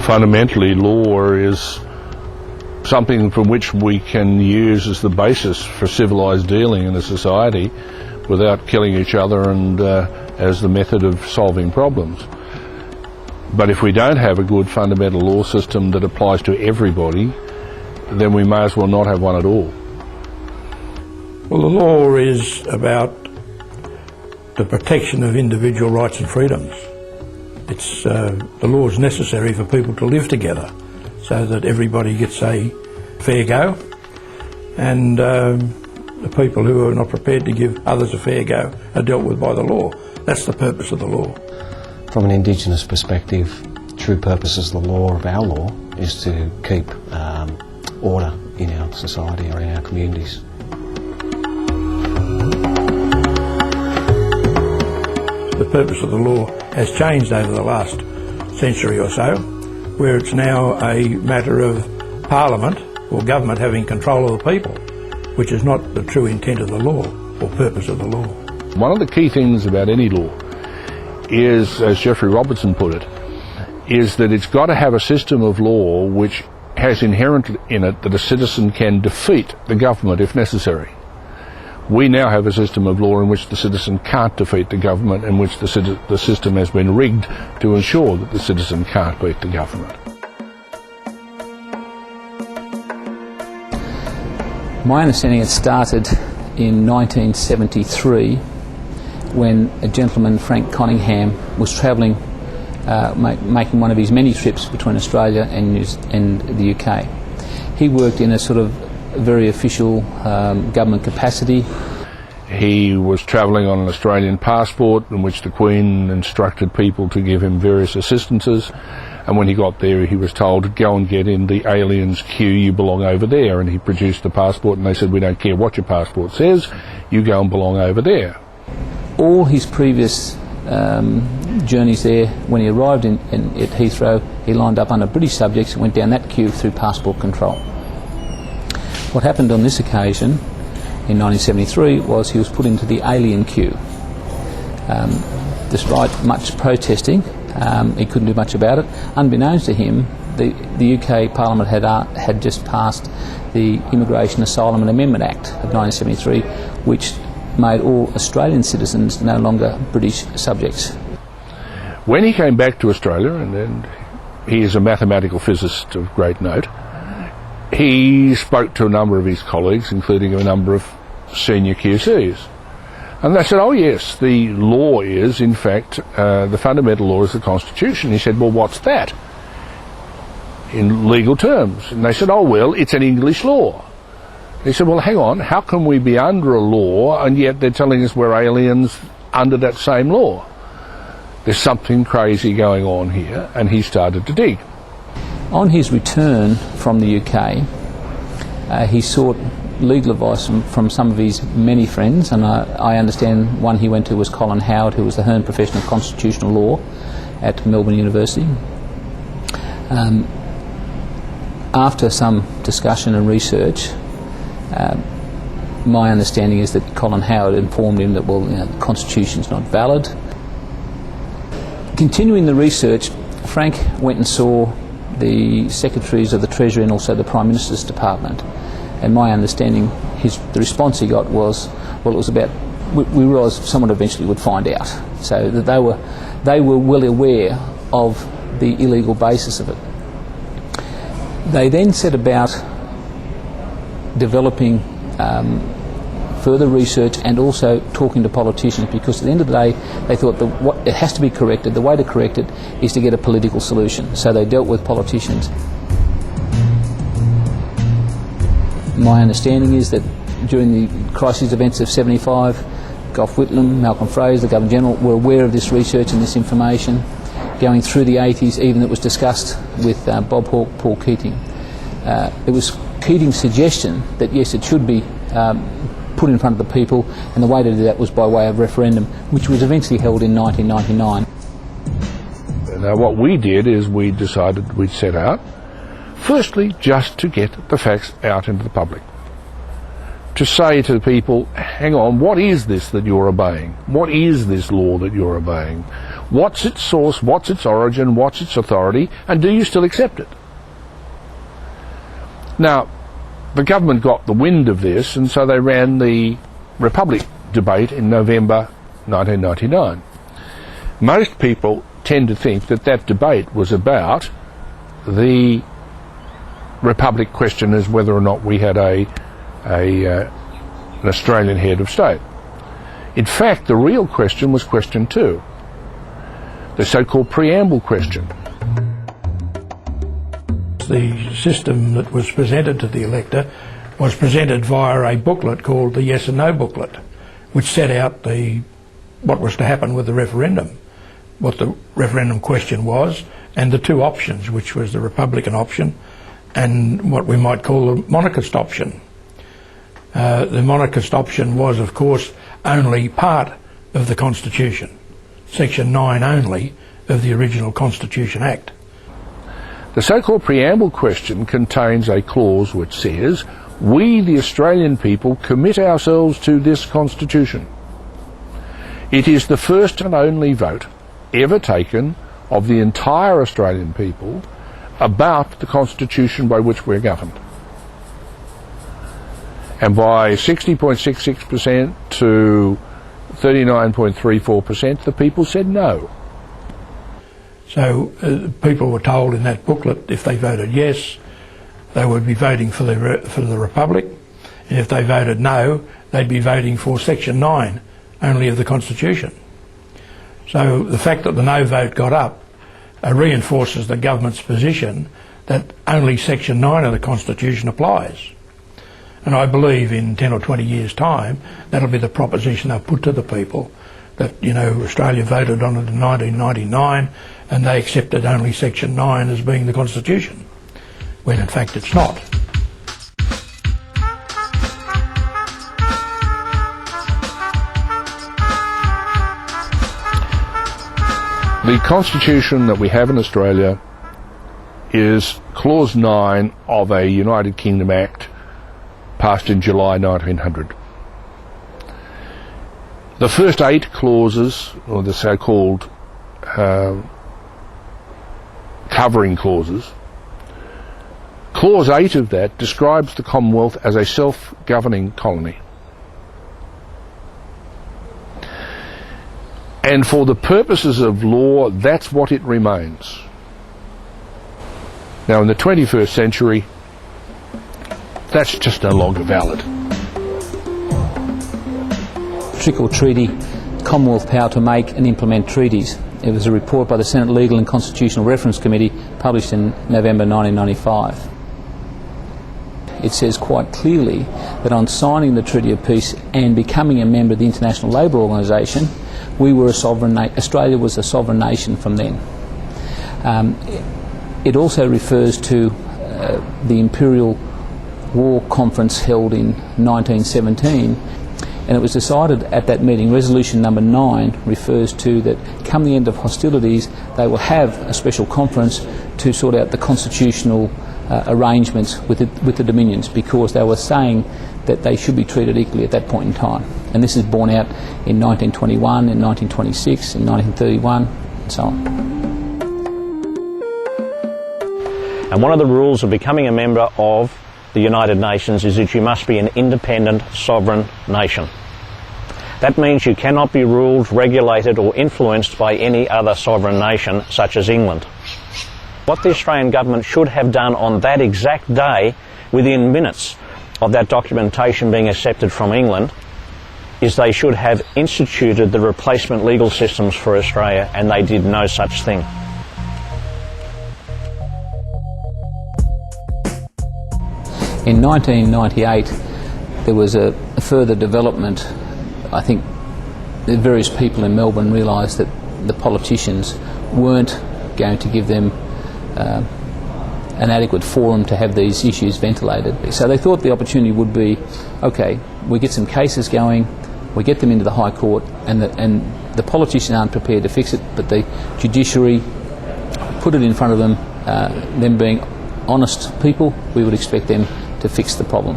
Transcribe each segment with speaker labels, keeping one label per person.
Speaker 1: fundamentally, law is something from which we can use as the basis for civilised dealing in a society without killing each other and as the method of solving problems. But if we don't have a good fundamental law system that applies to everybody, then we may as well not have one at all.
Speaker 2: Well, the law is about the protection of individual rights and freedoms. The law is necessary for people to live together so that everybody gets a fair go, and the people who are not prepared to give others a fair go are dealt with by the law. That's the purpose of the law.
Speaker 3: From an Indigenous perspective, true purposes of the law, of our law, is to keep order in our society or in our communities.
Speaker 2: The purpose of the law has changed over the last century or so, where it's now a matter of Parliament or government having control of the people, which is not the true intent of the law or purpose of the law.
Speaker 1: One of the key things about any law is, as Geoffrey Robertson put it, is that it's got to have a system of law which has inherent in it that a citizen can defeat the government if necessary. We now have a system of law in which the citizen can't defeat the government, in which the system has been rigged to ensure that the citizen can't beat the government.
Speaker 4: My understanding it started in 1973 when a gentleman, Frank Conningham, was travelling, making one of his many trips between Australia and the UK. He worked in a sort of very official government capacity.
Speaker 1: He was travelling on an Australian passport in which the Queen instructed people to give him various assistances, and when he got there he was told, go and get in the aliens queue, you belong over there, and he produced the passport and they said, we don't care what your passport says, you go and belong over there.
Speaker 4: All his previous journeys there, when he arrived at Heathrow, he lined up under British subjects and went down that queue through passport control. What happened on this occasion in 1973 was he was put into the alien queue. Despite much protesting, he couldn't do much about it. Unbeknownst to him, the UK Parliament had just passed the Immigration, Asylum and Amendment Act of 1973, which made all Australian citizens no longer British subjects.
Speaker 1: When he came back to Australia, and he is a mathematical physicist of great note, he spoke to a number of his colleagues, including a number of senior QCs. And they said, oh yes, the law is, in fact, the fundamental law is the Constitution. He said, well, what's that in legal terms? And they said, oh, well, it's an English law. He said, well, hang on, how can we be under a law and yet they're telling us we're aliens under that same law? There's something crazy going on here, and he started to dig.
Speaker 4: On his return from the UK, he sought legal advice from some of his many friends, and I understand one he went to was Colin Howard, who was the Hearn Professor of Constitutional Law at Melbourne University. After some discussion and research, my understanding is that Colin Howard informed him that, well, the Constitution's not valid. Continuing the research, Frank went and saw the Secretaries of the Treasury and also the Prime Minister's Department, and my understanding, the response he got was, well, it was about, we realised someone eventually would find out, so that they were well aware of the illegal basis of it. They then set about developing further research and also talking to politicians, because at the end of the day they thought that what it has to be corrected, the way to correct it is to get a political solution. So they dealt with politicians. My understanding is that during the crisis events of 75, Gough Whitlam, Malcolm Fraser, the Governor General were aware of this research and this information. Going through the 80s, even it was discussed with Bob Hawke, Paul Keating. It was Keating's suggestion that yes, it should be put in front of the people, and the way to do that was by way of referendum, which was eventually held in 1999.
Speaker 1: Now what we did is we decided we'd set out, firstly, just to get the facts out into the public. To say to the people, hang on, what is this that you're obeying? What is this law that you're obeying? What's its source? What's its origin? What's its authority? And do you still accept it? Now, the government got the wind of this, and so they ran the Republic debate in November 1999. Most people tend to think that that debate was about the Republic question as whether or not we had an Australian head of state. In fact, the real question was question 2, the so-called preamble question.
Speaker 2: The system that was presented to the elector was presented via a booklet called the Yes and No booklet, which set out what was to happen with the referendum, what the referendum question was, and the 2 options, which was the Republican option and what we might call the monarchist option. The monarchist option was, of course, only part of the Constitution, Section 9 only of the original Constitution Act.
Speaker 1: The so-called preamble question contains a clause which says, "We, the Australian people, commit ourselves to this Constitution." It is the first and only vote ever taken of the entire Australian people about the Constitution by which we're governed. And by 60.66% to 39.34%, the people said no.
Speaker 2: So people were told in that booklet if they voted yes, they would be voting for the Republic, and if they voted no, they'd be voting for Section 9 only of the Constitution. So the fact that the no vote got up reinforces the government's position that only Section 9 of the Constitution applies. And I believe in 10 or 20 years' time, that'll be the proposition they'll put to the people, that, you know, Australia voted on it in 1999 and they accepted only Section 9 as being the Constitution, when in fact it's not.
Speaker 1: The Constitution that we have in Australia is Clause 9 of a United Kingdom Act passed in July 1900. The first 8 clauses, or the so-called covering clauses, Clause 8 of that describes the Commonwealth as a self-governing colony. And for the purposes of law, that's what it remains. Now, in the 21st century, that's just no longer valid.
Speaker 4: Trickle Treaty, Commonwealth power to make and implement treaties. It was a report by the Senate Legal and Constitutional Reference Committee published in November 1995. It says quite clearly that on signing the Treaty of Peace and becoming a member of the International Labour Organisation, we were a sovereign Australia was a sovereign nation from then. It also refers to the Imperial War Conference held in 1917, and it was decided at that meeting, resolution number 9 refers to that come the end of hostilities they will have a special conference to sort out the constitutional arrangements with the Dominions, because they were saying that they should be treated equally at that point in time. And this is borne out in 1921, in 1926, in 1931, and so on.
Speaker 5: And one of the rules of becoming a member of the United Nations is that you must be an independent, sovereign nation. That means you cannot be ruled, regulated or influenced by any other sovereign nation, such as England. What the Australian government should have done on that exact day, within minutes of that documentation being accepted from England, is they should have instituted the replacement legal systems for Australia, and they did no such thing.
Speaker 4: In 1998, there was a further development. I think various people in Melbourne realised that the politicians weren't going to give them an adequate forum to have these issues ventilated. So they thought the opportunity would be, okay, we get some cases going, we get them into the High Court, and the politicians aren't prepared to fix it, but the judiciary put it in front of them. Them being honest people, we would expect them to fix the problem.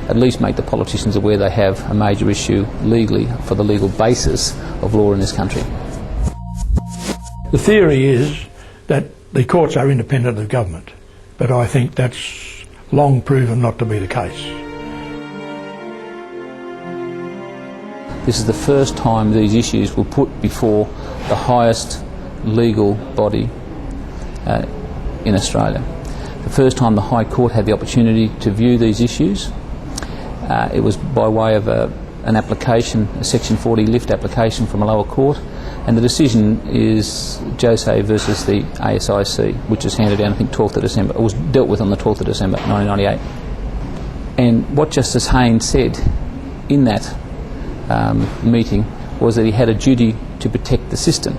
Speaker 4: At least make the politicians aware they have a major issue legally for the legal basis of law in this country.
Speaker 2: The theory is that the courts are independent of government, but I think that's long proven not to be the case.
Speaker 4: This is the first time these issues were put before the highest legal body in Australia. The first time the High Court had the opportunity to view these issues. It was by way of an application, a Section 40 lift application from a lower court, and the decision is Jose versus the ASIC, which was handed down, I think, 12th of December. It was dealt with on the 12th of December 1998. And what Justice Hayne said in that meeting was that he had a duty to protect the system.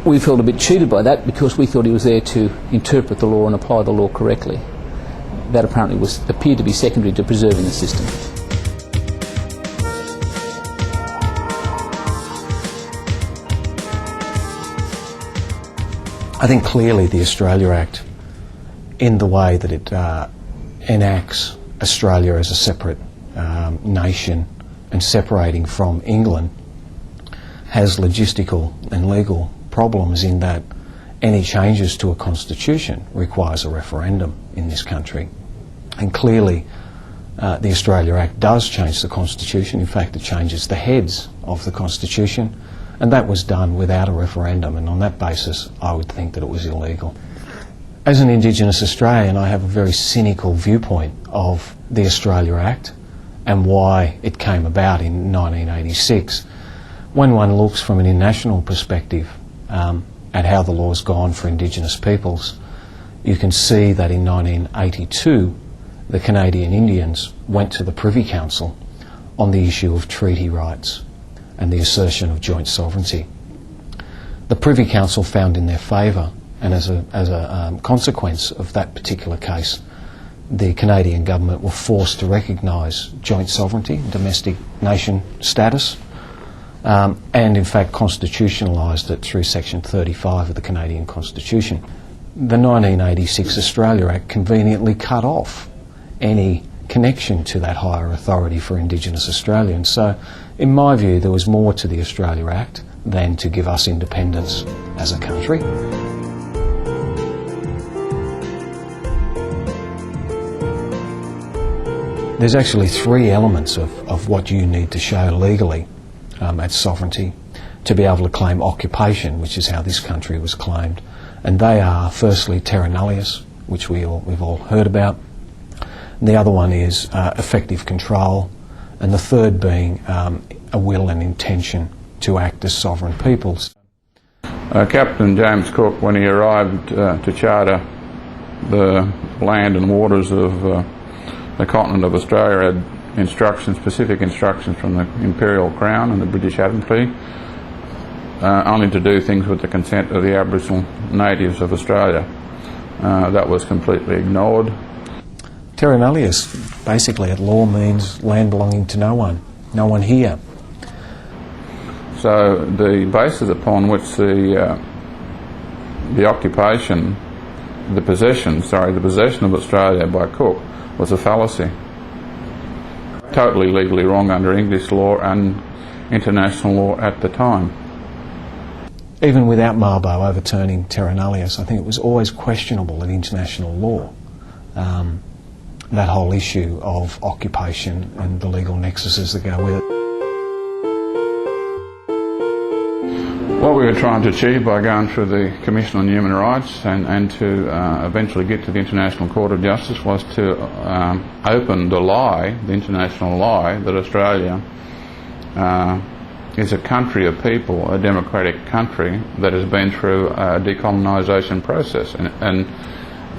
Speaker 4: We felt a bit cheated by that because we thought he was there to interpret the law and apply the law correctly. That apparently appeared to be secondary to preserving the system.
Speaker 3: I think clearly the Australia Act, in the way that it enacts Australia as a separate nation and separating from England, has logistical and legal problems in that any changes to a constitution requires a referendum in this country. And clearly the Australia Act does change the constitution. In fact, it changes the heads of the constitution, and that was done without a referendum, and on that basis I would think that it was illegal. As an Indigenous Australian, I have a very cynical viewpoint of the Australia Act and why it came about in 1986. When one looks from an international perspective at how the law's gone for Indigenous peoples, you can see that in 1982 the Canadian Indians went to the Privy Council on the issue of treaty rights and the assertion of joint sovereignty. The Privy Council found in their favour, and as a consequence of that particular case, the Canadian government were forced to recognise joint sovereignty, domestic nation status, and in fact constitutionalised it through Section 35 of the Canadian Constitution. The 1986 Australia Act conveniently cut off any connection to that higher authority for Indigenous Australians. So, in my view, there was more to the Australia Act than to give us independence as a country. There's actually three elements of what you need to show legally at sovereignty to be able to claim occupation, which is how this country was claimed. And they are, firstly, terra nullius, which we've all heard about. And the other one is effective control, and the third being a will and intention to act as sovereign peoples.
Speaker 6: Captain James Cook, when he arrived to charter the land and waters of the continent of Australia, had instructions, specific instructions from the Imperial Crown and the British Admiralty, only to do things with the consent of the Aboriginal natives of Australia. That was completely ignored.
Speaker 3: Terra nullius, basically at law, means land belonging to no one here.
Speaker 6: So the basis upon which the occupation, the possession of Australia by Cook was a fallacy. Totally legally wrong under English law and international law at the time.
Speaker 3: Even without Mabo overturning terra nullius, I think it was always questionable in international law, that whole issue of occupation and the legal nexuses that go with it.
Speaker 6: What we were trying to achieve by going through the Commission on Human Rights and to eventually get to the International Court of Justice was to open the lie, the international lie, that Australia is a country of people, a democratic country that has been through a decolonisation process. And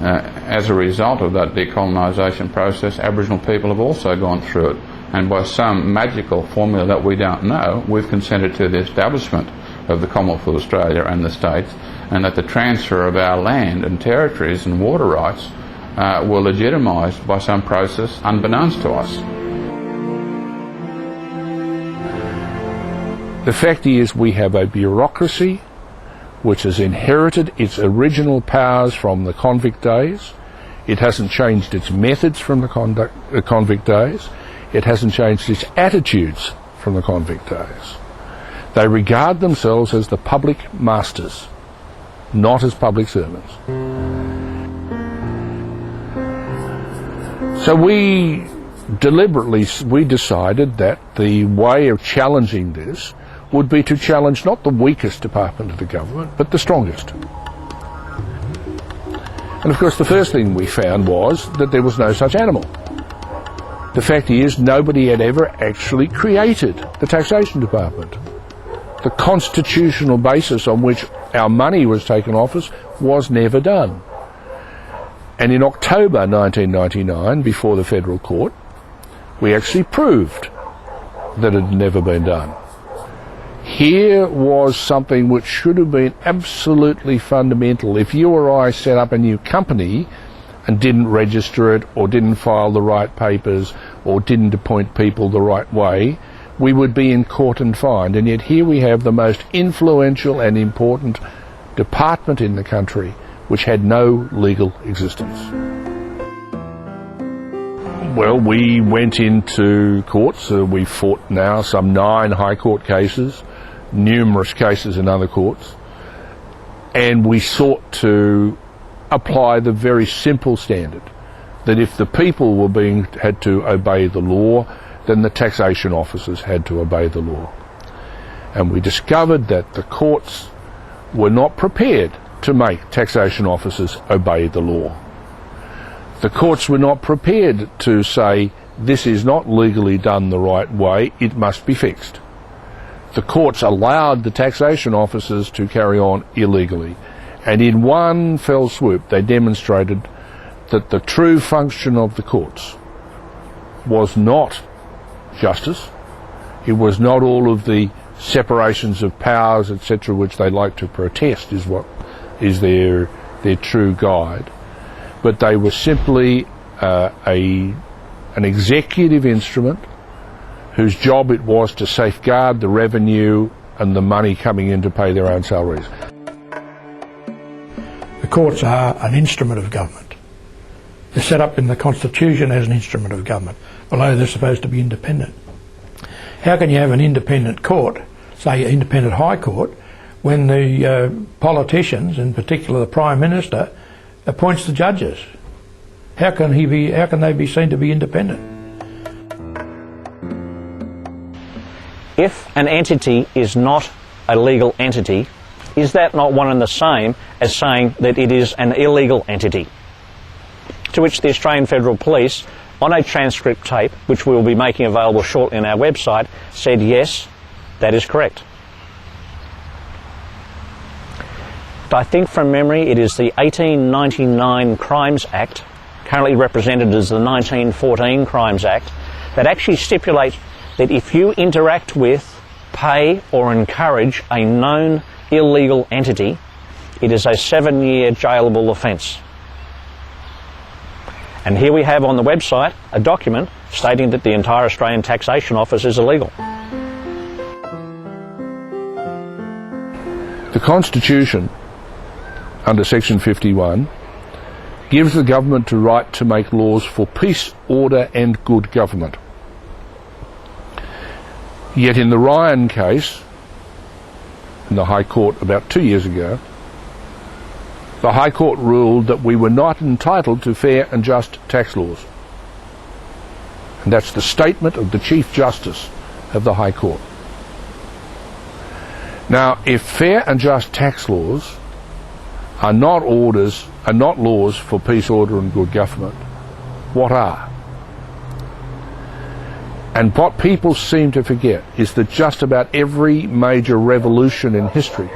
Speaker 6: as a result of that decolonisation process, Aboriginal people have also gone through it. And by some magical formula that we don't know, we've consented to the establishment of the Commonwealth of Australia and the states, and that the transfer of our land and territories and water rights were legitimised by some process unbeknownst to us.
Speaker 1: The fact is, we have a bureaucracy which has inherited its original powers from the convict days. It hasn't changed its methods from the convict days. It hasn't changed its attitudes from the convict days. They regard themselves as the public masters not as public servants. So we decided that the way of challenging this would be to challenge not the weakest department of the government, but the strongest. And of course the first thing we found was that there was no such animal. The fact is, nobody had ever actually created the taxation department. The constitutional basis on which our money was taken off us was never done. And in October 1999, before the federal court, we actually proved that it had never been done. Here was something which should have been absolutely fundamental. If you or I set up a new company and didn't register it, or didn't file the right papers, or didn't appoint people the right way, we would be in court and fined. And yet here we have the most influential and important department in the country which had no legal existence. Well, we went into courts. We fought now some 9 High Court cases, numerous cases in other courts, and we sought to apply the very simple standard that if the people had to obey the law, then the taxation officers had to obey the law. And we discovered that the courts were not prepared to make taxation officers obey the law. The courts were not prepared to say, this is not legally done the right way, it must be fixed. The courts allowed the taxation officers to carry on illegally. And in one fell swoop, they demonstrated that the true function of the courts was not justice. It was not all of the separations of powers, etc., which they like to protest is what is their true guide. But they were simply an executive instrument whose job it was to safeguard the revenue and the money coming in to pay their own salaries.
Speaker 2: The courts are an instrument of government. They're set up in the Constitution as an instrument of government, although they're supposed to be independent. How can you have an independent court, say an independent High Court, when the politicians, in particular the Prime Minister, appoints the judges? How can they be seen to be independent?
Speaker 5: If an entity is not a legal entity, is that not one and the same as saying that it is an illegal entity? To which the Australian Federal Police, on a transcript tape, which we will be making available shortly on our website, said yes, that is correct. I think from memory it is the 1899 Crimes Act, currently represented as the 1914 Crimes Act, that actually stipulates that if you interact with, pay or encourage a known illegal entity, it is a 7-year jailable offence. And here we have on the website a document stating that the entire Australian Taxation Office is illegal.
Speaker 1: The Constitution, under Section 51, gives the government the right to make laws for peace, order and good government. Yet in the Ryan case, in the High Court about 2 years ago, the High Court ruled that we were not entitled to fair and just tax laws. And that's the statement of the Chief Justice of the High Court. Now, if fair and just tax laws are not laws for peace, order and good government, what are? And what people seem to forget is that just about every major revolution in history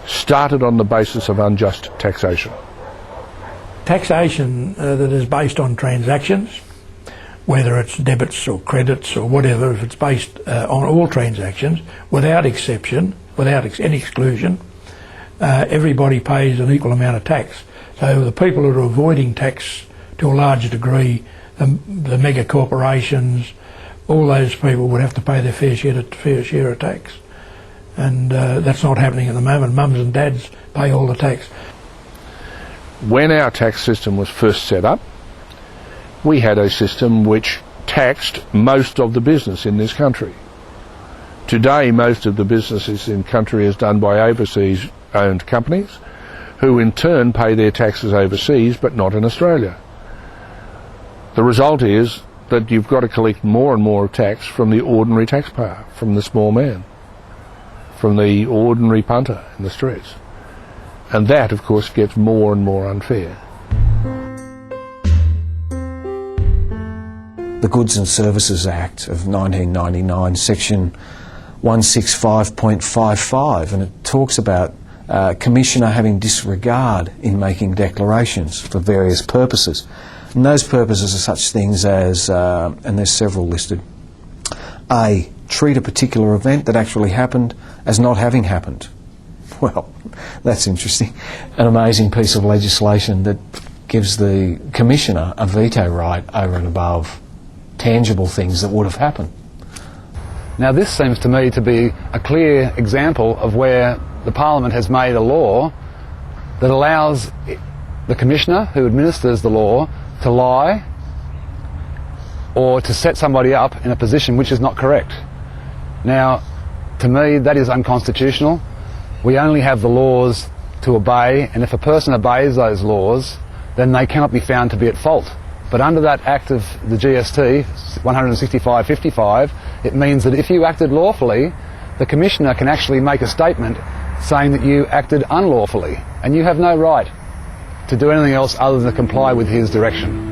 Speaker 1: started on the basis of unjust taxation.
Speaker 2: Taxation that is based on transactions, whether it's debits or credits or whatever, if it's based on all transactions, without exception, without any exclusion, everybody pays an equal amount of tax. So the people that are avoiding tax to a larger degree, the mega corporations, all those people would have to pay their fair share of tax. And that's not happening at the moment. Mums and dads pay all the tax.
Speaker 1: When our tax system was first set up, we had a system which taxed most of the business in this country. Today, most of the business in the country is done by overseas owned companies, who in turn pay their taxes overseas but not in Australia. The result is that you've got to collect more and more tax from the ordinary taxpayer, from the small man, from the ordinary punter in the streets. And that, of course, gets more and more unfair.
Speaker 3: The Goods and Services Act of 1999, section 165.55, and it talks about Commissioner having disregard in making declarations for various purposes. And those purposes are such things as, and there's several listed, A, treat a particular event that actually happened as not having happened. Well, that's interesting. An amazing piece of legislation that gives the Commissioner a veto right over and above tangible things that would have happened.
Speaker 7: Now this seems to me to be a clear example of where the Parliament has made a law that allows the Commissioner who administers the law to lie or to set somebody up in a position which is not correct. Now, to me, that is unconstitutional. We only have the laws to obey, and if a person obeys those laws, then they cannot be found to be at fault. But under that Act of the GST, 165.55, it means that if you acted lawfully, the Commissioner can actually make a statement saying that you acted unlawfully, and you have no right to do anything else other than comply with his direction.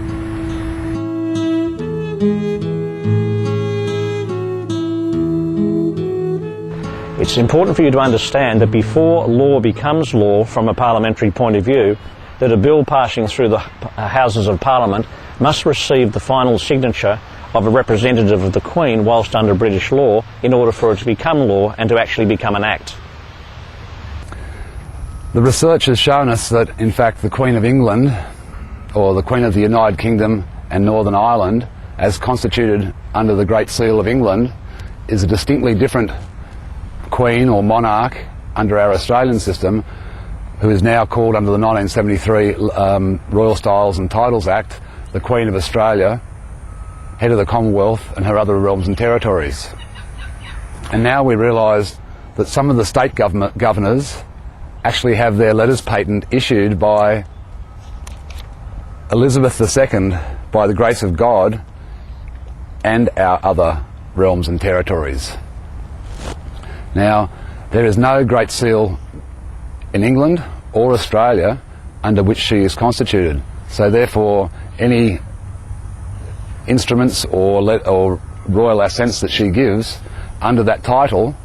Speaker 5: It's important for you to understand that before law becomes law from a parliamentary point of view, that a bill passing through the Houses of Parliament must receive the final signature of a representative of the Queen whilst under British law in order for it to become law and to actually become an act.
Speaker 7: The research has shown us that, in fact, the Queen of England, or the Queen of the United Kingdom and Northern Ireland, as constituted under the Great Seal of England, is a distinctly different Queen or monarch under our Australian system, who is now called under the 1973 Royal Styles and Titles Act, the Queen of Australia, head of the Commonwealth and her other realms and territories. And now we realise that some of the state governors actually have their letters patent issued by Elizabeth II, by the grace of God, and our other realms and territories. Now, there is no Great Seal in England or Australia under which she is constituted. So therefore, any instruments or royal assents that she gives under that title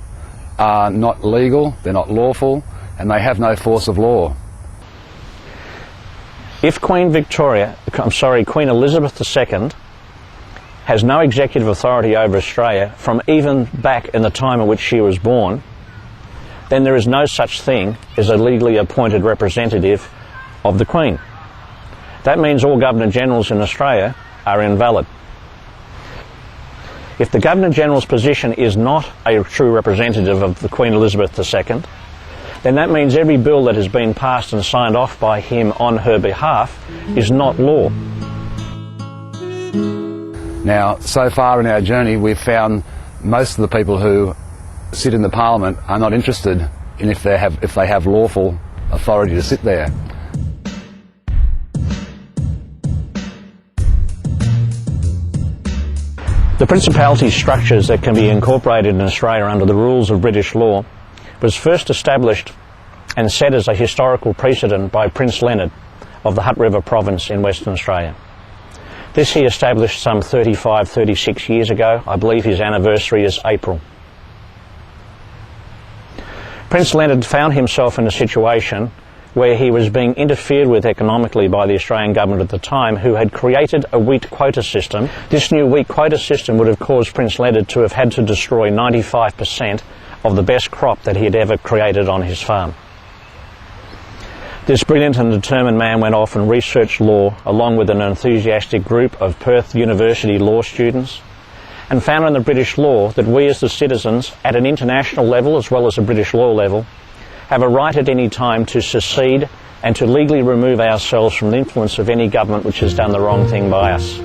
Speaker 7: are not legal, they're not lawful, and they have no force of law.
Speaker 5: If Queen Elizabeth II has no executive authority over Australia from even back in the time at which she was born, then there is no such thing as a legally appointed representative of the Queen. That means all Governor-Generals in Australia are invalid. If the Governor-General's position is not a true representative of the Queen Elizabeth II, then that means every bill that has been passed and signed off by him on her behalf is not law.
Speaker 7: Now, so far in our journey, we've found most of the people who sit in the Parliament are not interested in if they have lawful authority to sit there.
Speaker 5: The Principality structures that can be incorporated in Australia under the rules of British law was first established and set as a historical precedent by Prince Leonard of the Hutt River province in Western Australia. This he established some 36 years ago. I believe his anniversary is April. Prince Leonard found himself in a situation where he was being interfered with economically by the Australian government at the time, who had created a wheat quota system. This new wheat quota system would have caused Prince Leonard to have had to destroy 95% of the best crop that he had ever created on his farm. This brilliant and determined man went off and researched law along with an enthusiastic group of Perth University law students, and found in the British law that we as the citizens, at an international level as well as a British law level, have a right at any time to secede and to legally remove ourselves from the influence of any government which has done the wrong thing by us.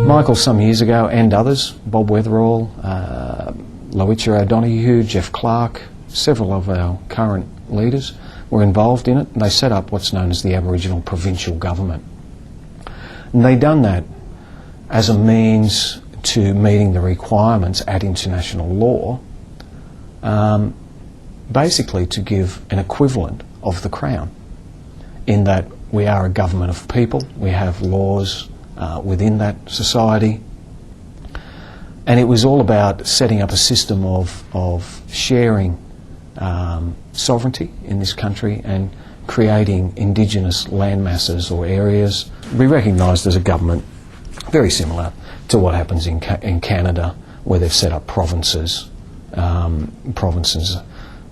Speaker 3: Michael, some years ago, and others, Bob Weatherall, Lowitja O'Donoghue, Jeff Clark, several of our current leaders were involved in it, and they set up what's known as the Aboriginal Provincial Government. And they done that as a means to meeting the requirements at international law, basically to give an equivalent of the Crown, in that we are a government of people, we have laws within that society, and it was all about setting up a system of sharing sovereignty in this country and creating indigenous land masses or areas. We recognised as a government very similar to what happens in Canada, where they've set up provinces. Provinces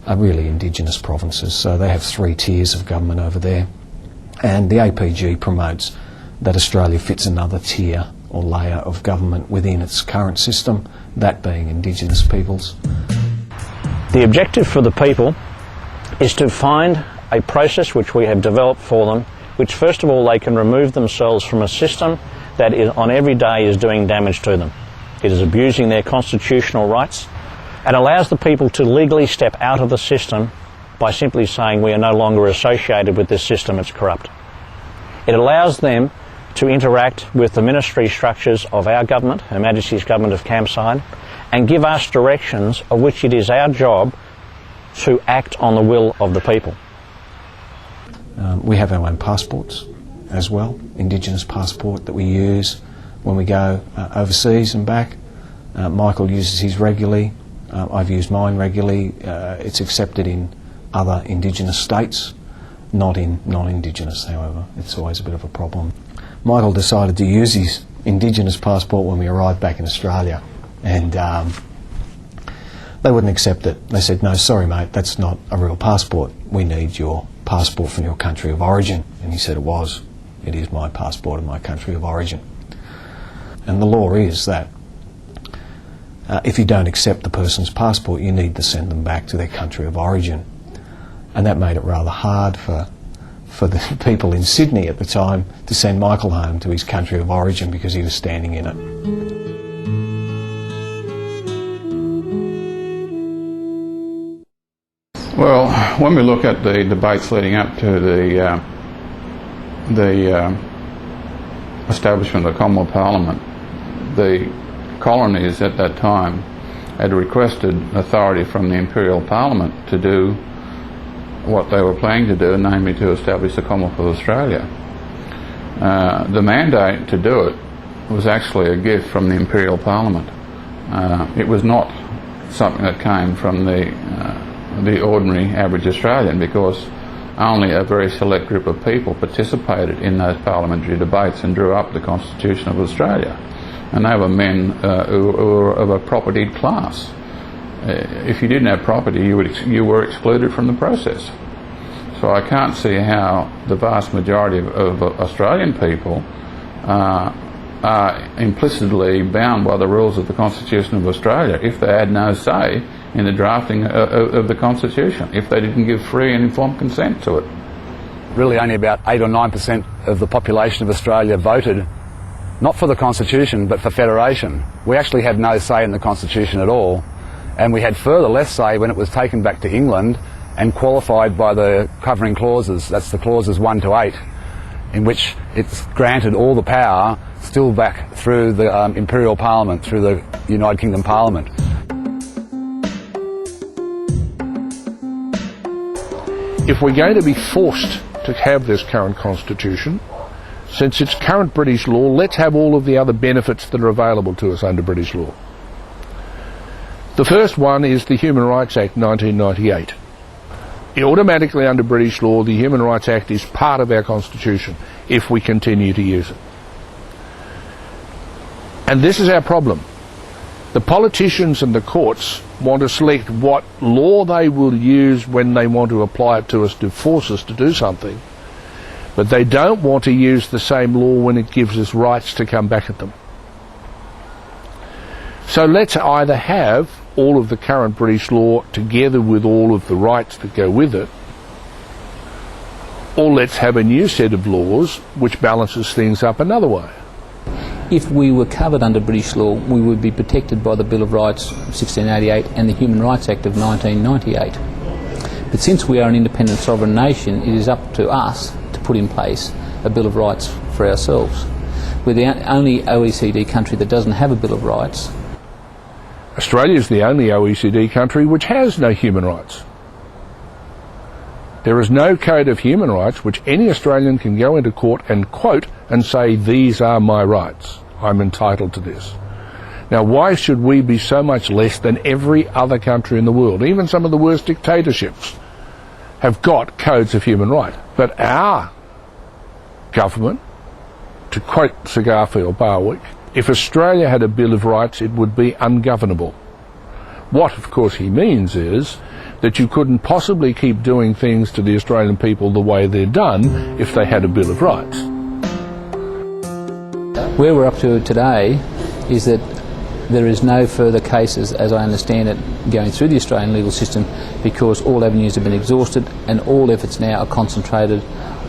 Speaker 3: are really indigenous provinces, so they have 3 tiers of government over there. And the APG promotes that Australia fits another tier or layer of government within its current system, that being Indigenous peoples.
Speaker 5: The objective for the people is to find a process which we have developed for them, which first of all they can remove themselves from a system that on every day is doing damage to them. It is abusing their constitutional rights and allows the people to legally step out of the system by simply saying we are no longer associated with this system, it's corrupt. It allows them to interact with the ministry structures of our government, Her Majesty's Government of Campside, and give us directions of which it is our job to act on the will of the people.
Speaker 3: We have our own passports as well, Indigenous passport that we use when we go overseas and back. Michael uses his regularly, I've used mine regularly. It's accepted in other Indigenous states, not in non-Indigenous, however. It's always a bit of a problem. Michael decided to use his Indigenous passport when we arrived back in Australia, and they wouldn't accept it. They said, no, sorry mate, that's not a real passport. We need your passport from your country of origin. And he said it is my passport of my country of origin. And the law is that if you don't accept the person's passport, you need to send them back to their country of origin. And that made it rather hard for the people in Sydney at the time to send Michael home to his country of origin because he was standing in it.
Speaker 6: Well, when we look at the debates leading up to the establishment of the Commonwealth Parliament, the colonies at that time had requested authority from the Imperial Parliament to do what they were planning to do, namely to establish the Commonwealth of Australia. The mandate to do it was actually a gift from the Imperial Parliament. It was not something that came from the ordinary average Australian, because only a very select group of people participated in those parliamentary debates and drew up the Constitution of Australia. And they were men who were of a propertied class. If you didn't have property, you were excluded from the process. So I can't see how the vast majority of Australian people are implicitly bound by the rules of the Constitution of Australia if they had no say in the drafting of the Constitution, if they didn't give free and informed consent to it.
Speaker 7: Really only about 8 or 9% of the population of Australia voted not for the Constitution but for federation. We actually had no say in the Constitution at all, and we had further less say when it was taken back to England and qualified by the covering clauses. That's the clauses 1 to 8, in which it's granted all the power still back through the Imperial Parliament, through the United Kingdom Parliament.
Speaker 1: If we're going to be forced to have this current constitution, since it's current British law, let's have all of the other benefits that are available to us under British law. The first one is the Human Rights Act 1998. Automatically under British law, the Human Rights Act is part of our constitution if we continue to use it. And this is our problem. The politicians and the courts want to select what law they will use when they want to apply it to us to force us to do something, but they don't want to use the same law when it gives us rights to come back at them. So let's either have all of the current British law together with all of the rights that go with it, or let's have a new set of laws which balances things up another way.
Speaker 4: If we were covered under British law, we would be protected by the Bill of Rights of 1688 and the Human Rights Act of 1998. But since we are an independent sovereign nation, it is up to us to put in place a Bill of Rights for ourselves. We're the only OECD country that doesn't have a Bill of Rights.
Speaker 1: Australia is the only OECD country which has no human rights. There is no code of human rights which any Australian can go into court and quote and say, these are my rights. I'm entitled to this. Now, why should we be so much less than every other country in the world? Even some of the worst dictatorships have got codes of human right. But our government, to quote Sir Garfield Barwick, if Australia had a Bill of Rights, it would be ungovernable. What, of course, he means is that you couldn't possibly keep doing things to the Australian people the way they're done if they had a Bill of Rights.
Speaker 4: Where we're up to today is that there is no further cases, as I understand it, going through the Australian legal system because all avenues have been exhausted and all efforts now are concentrated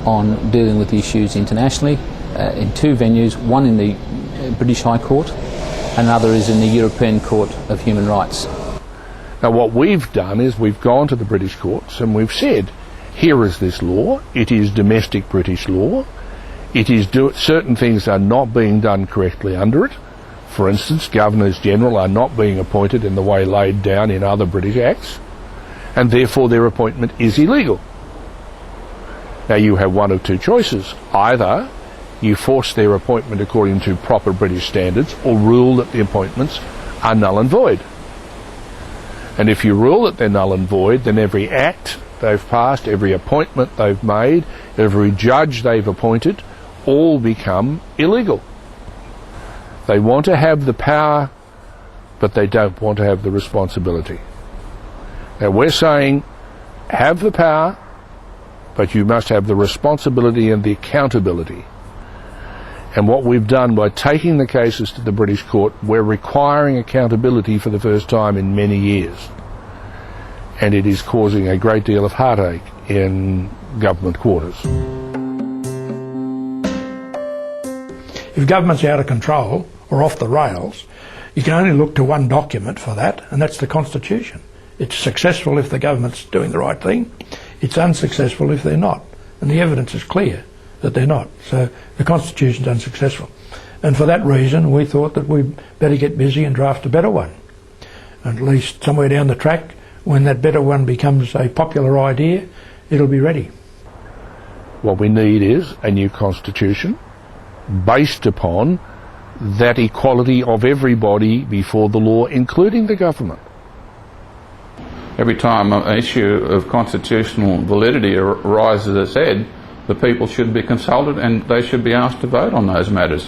Speaker 4: on dealing with the issues internationally in two venues, one in the British High Court and another is in the European Court of Human Rights.
Speaker 1: Now, what we've done is we've gone to the British courts and we've said, here is this law, it is domestic British law, it is certain things are not being done correctly under it. For instance, Governors-General are not being appointed in the way laid down in other British acts, and therefore their appointment is illegal. Now, you have one of two choices. Either you force their appointment according to proper British standards or rule that the appointments are null and void. And if you rule that they're null and void, then every act they've passed, every appointment they've made, every judge they've appointed, all become illegal. They want to have the power, but they don't want to have the responsibility. Now, we're saying, have the power, but you must have the responsibility and the accountability. And what we've done by taking the cases to the British court, we're requiring accountability for the first time in many years. And it is causing a great deal of heartache in government quarters.
Speaker 2: If government's out of control or off the rails, you can only look to one document for that, and that's the Constitution. It's successful if the government's doing the right thing. It's unsuccessful if they're not. And the evidence is clear that they're not. So the Constitution's unsuccessful. And for that reason, we thought that we'd better get busy and draft a better one. And at least somewhere down the track, when that better one becomes a popular idea, it'll be ready.
Speaker 1: What we need is a new Constitution based upon that equality of everybody before the law, including the government.
Speaker 6: Every time an issue of constitutional validity arises its head, the people should be consulted and they should be asked to vote on those matters.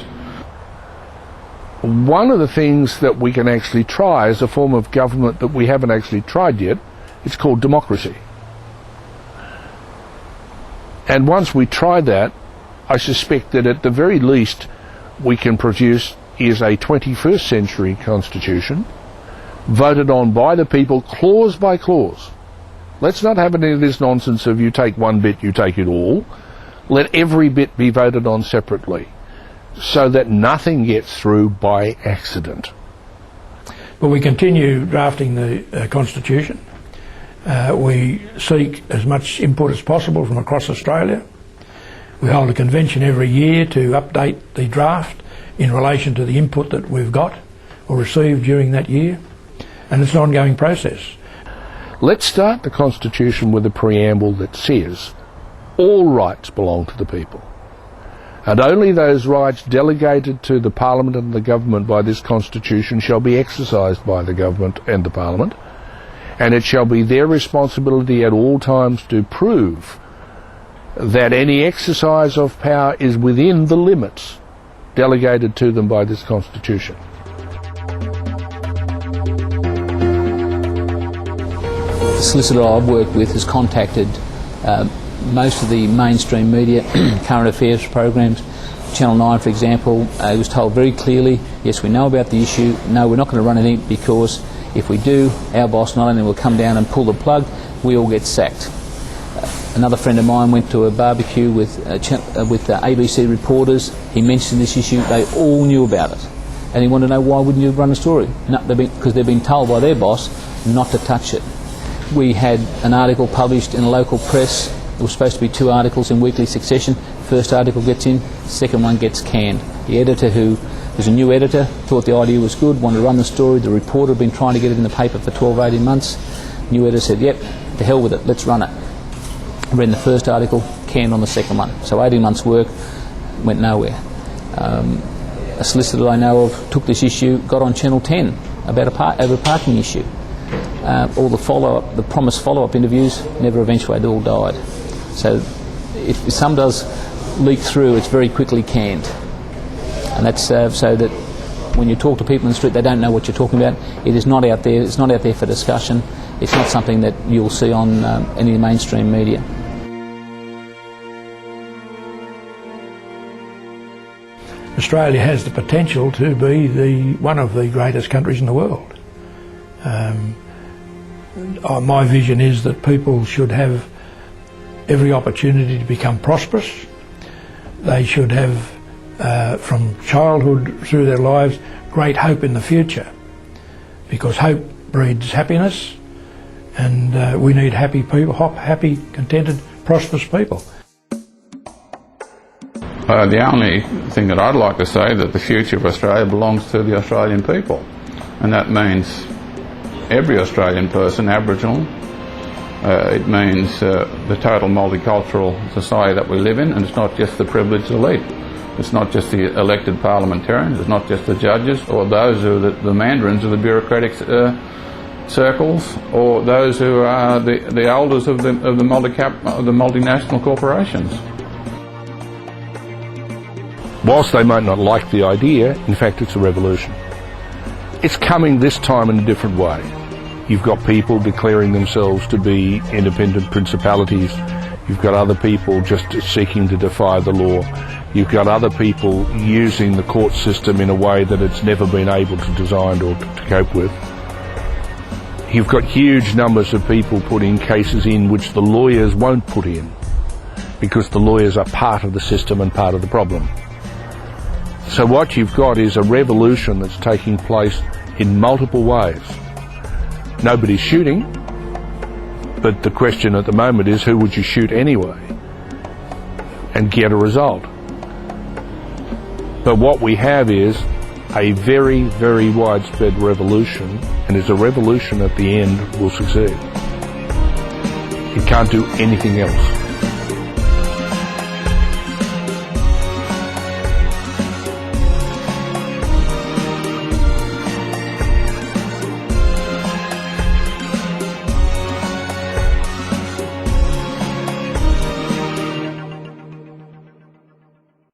Speaker 1: One of the things that we can actually try is a form of government that we haven't actually tried yet. It's called democracy. And once we try that, I suspect that at the very least we can produce is a 21st century constitution voted on by the people clause by clause. Let's not have any of this nonsense of you take one bit, you take it all. Let every bit be voted on separately so that nothing gets through by accident.
Speaker 2: But we continue drafting the Constitution. We seek as much input as possible from across Australia. We hold a convention every year to update the draft in relation to the input that we've got or received during that year, and it's an ongoing process.
Speaker 1: Let's start the Constitution with a preamble that says all rights belong to the people, and only those rights delegated to the Parliament and the government by this Constitution shall be exercised by the government and the Parliament, and it shall be their responsibility at all times to prove that any exercise of power is within the limits delegated to them by this Constitution.
Speaker 4: The solicitor I've worked with has contacted most of the mainstream media, current affairs programs, Channel 9 for example. He was told very clearly, yes, we know about the issue, no, we're not going to run anything because if we do, our boss not only will come down and pull the plug, we all get sacked. Another friend of mine went to a barbecue with ABC reporters. He mentioned this issue. They all knew about it. And he wanted to know, why wouldn't you run a story? No, because they've been told by their boss not to touch it. We had an article published in a local press. There was supposed to be 2 articles in weekly succession. First article gets in, second one gets canned. The editor, who was a new editor, thought the idea was good, wanted to run the story. The reporter had been trying to get it in the paper for 12, 18 months. New editor said, yep, to hell with it, let's run it. Read the first article, canned on the second one. So 18 months' work went nowhere. A solicitor that I know of took this issue, got on Channel 10 about over a parking issue. All the follow-up, the promised follow-up interviews never eventuated, all died. So if some does leak through, it's very quickly canned. And that's so that when you talk to people in the street, they don't know what you're talking about. It is not out there. It's not out there for discussion. It's not something that you'll see on any of the mainstream media.
Speaker 2: Australia has the potential to be one of the greatest countries in the world. My vision is that people should have every opportunity to become prosperous. They should have, from childhood through their lives, great hope in the future, because hope breeds happiness, and we need happy people, happy, contented, prosperous people.
Speaker 6: The only thing that I'd like to say is that the future of Australia belongs to the Australian people, and that means every Australian person, Aboriginal. It means the total multicultural society that we live in, and it's not just the privileged elite. It's not just the elected parliamentarians, it's not just the judges or those who are the mandarins of the bureaucratic circles, or those who are the elders of the multinational corporations.
Speaker 1: Whilst they might not like the idea, in fact it's a revolution. It's coming this time in a different way. You've got people declaring themselves to be independent principalities. You've got other people just seeking to defy the law. You've got other people using the court system in a way that it's never been able to design or to cope with. You've got huge numbers of people putting cases in which the lawyers won't put in, because the lawyers are part of the system and part of the problem. So what you've got is a revolution that's taking place in multiple ways. Nobody's shooting, but the question at the moment is, who would you shoot anyway and get a result? But what we have is a very, very widespread revolution, and it's a revolution at the end will succeed. It can't do anything else.